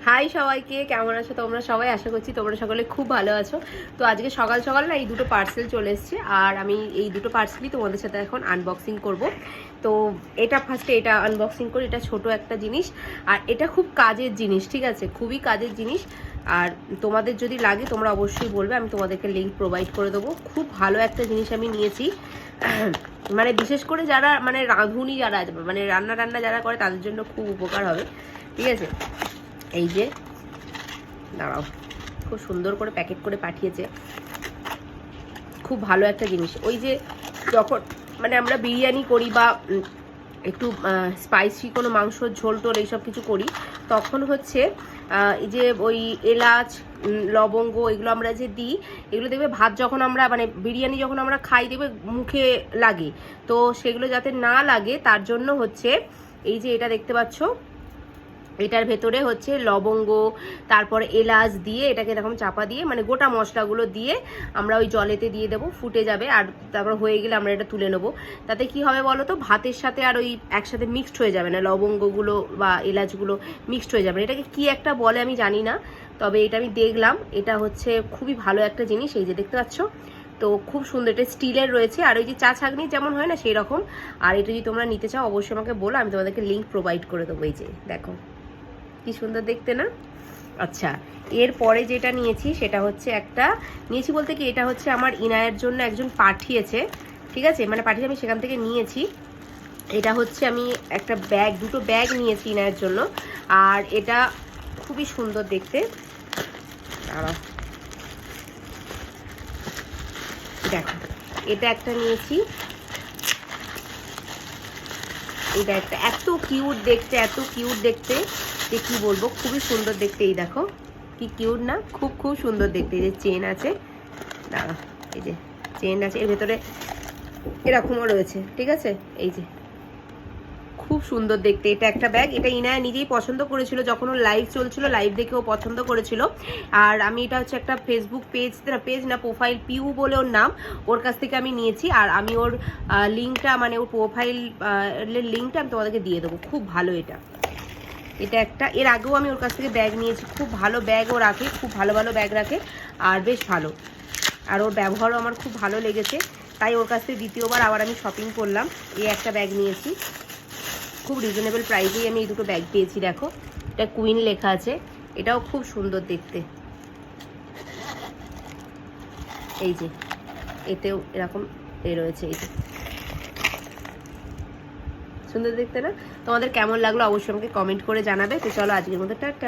High সবাইকে, কেমন আছো তোমরা সবাই? আশা করছি তোমরা সকলে খুব ভালো আছো। তো আজকে সকাল সকাল না এই দুটো পার্সেল চলে এসেছে, আর আমি এই দুটো পার্সেলই তোমাদের সাথে এখন আনবক্সিং করব। তো এটা ফার্স্টে এটা আনবক্সিং করি। এটা ছোট একটা জিনিস, আর এটা খুব কাজের জিনিস, ঠিক আছে? খুবই কাজের জিনিস। আর তোমাদের যদি লাগে তোমরা অবশ্যই বলবে, আমি তোমাদেরকে লিঙ্ক প্রোভাইড করে দেবো। খুব ভালো একটা জিনিস আমি নিয়েছি, মানে বিশেষ করে যারা মানে রাঁধুনি যারা মানে রান্না যারা করে তাদের জন্য খুব উপকার হবে, ঠিক আছে? এই যে দাঁড়াও, খুব সুন্দর করে প্যাকেট করে পাঠিয়েছে। খুব ভালো একটা জিনিস। ওই যে যখন মানে আমরা বিরিয়ানি করি বা একটু স্পাইসি কোনো মাংসর ঝোল টোল এইসব কিছু করি, তখন হচ্ছে এই যে ওই এলাচ লবঙ্গ এগুলো আমরা যে দিই, এগুলো দেখবে ভাত যখন আমরা মানে বিরিয়ানি যখন আমরা খাই দেখবে মুখে লাগে। তো সেগুলো যাতে না লাগে তার জন্য হচ্ছে এই যে এটা দেখতে পাচ্ছ, এটার ভেতরে হচ্ছে লবঙ্গ তারপর এলাচ দিয়ে এটাকে এরকম চাপা দিয়ে মানে গোটা মশলাগুলো দিয়ে আমরা ওই জলেতে দিয়ে দেবো, ফুটে যাবে। আর তারপর হয়ে গেলে আমরা এটা তুলে নেবো। তাতে কি হবে বলো তো, ভাতের সাথে আর ওই একসাথে মিক্সড হয়ে যাবে না, লবঙ্গগুলো বা এলাচগুলো মিক্সড হয়ে যাবে না। এটাকে কি একটা বলে আমি জানি না, তবে এটা আমি দেখলাম, এটা হচ্ছে খুবই ভালো একটা জিনিস। এই যে দেখতে পাচ্ছ, তো খুব সুন্দর। এটা স্টিলের রয়েছে, আর ওই যে চা ছাঁকনি যেমন হয় না সেই রকম। আর এটা যদি তোমরা নিতে চাও অবশ্যই আমাকে বলো, আমি তোমাদেরকে লিঙ্ক প্রোভাইড করে দেবো। এই যে দেখো কি সুন্দর দেখতে না? আচ্ছা, এরপরে যেটা নিয়েছি সেটা হচ্ছে একটা নিয়েছি বলতে কি, এটা হচ্ছে আমার ইনায়ের জন্য একজন পাঠিয়েছে, ঠিক আছে? মানে পাঠিয়ে আমি সেখান থেকে নিয়েছি। এটা হচ্ছে আমি একটা ব্যাগ, দুটো ব্যাগ নিয়েছি ইনায়ের জন্য, আর এটা খুবই সুন্দর দেখতে। দেখো, এটা একটা নিয়েছি, এটা একটা এত কিউট দেখতে, এত কিউট দেখতে যে কি বলবো, খুবই সুন্দর দেখতে। এই দেখো কি কিউট না, খুব খুব সুন্দর দেখতে। এই যে চেন আছে, দাঁড়া, এই যে চেন আছে, এর ভেতরে এরকমও রয়েছে, ঠিক আছে? এই যে খুব সুন্দর দেখতে। এটা একটা ব্যাগ, এটা ইনায়া নিজেই পছন্দ করেছিল যখন ওর লাইভ চলছিল, লাইভ দেখে ও পছন্দ করেছিল। আর আমি এটা হচ্ছে একটা ফেসবুক পেজ না প্রোফাইল, পিউ বলে ওর নাম, ওর কাছ থেকে আমি নিয়েছি। আর আমি ওর লিঙ্কটা মানে ওর প্রোফাইল লিঙ্কটা আমি তোমাদেরকে দিয়ে দেবো। খুব ভালো এটা, এটা একটা, এর আগেও আমি ওর কাছ থেকে ব্যাগ নিয়েছি। খুব ভালো ব্যাগ ও রাখে, খুব ভালো ভালো ব্যাগ রাখে, আর বেশ ভালো। আর ওর ব্যবহারও আমার খুব ভালো লেগেছে, তাই ওর কাছ থেকে দ্বিতীয়বার আবার আমি শপিং করলাম। এই একটা ব্যাগ নিয়েছি, খুব রিজনেবল প্রাইসেই আমি এই দুটো ব্যাগ পেয়েছি। দেখো, এটা কুইন লেখা আছে, এটাও খুব সুন্দর দেখতে। এই যে এতেও এরকম রয়েছে, এই যে সুন্দর দেখতে না? তোমাদের কেমন লাগলো অবশ্যই আমাকে কমেন্ট করে জানাবে। তো চলো আজকের মতো টাটা।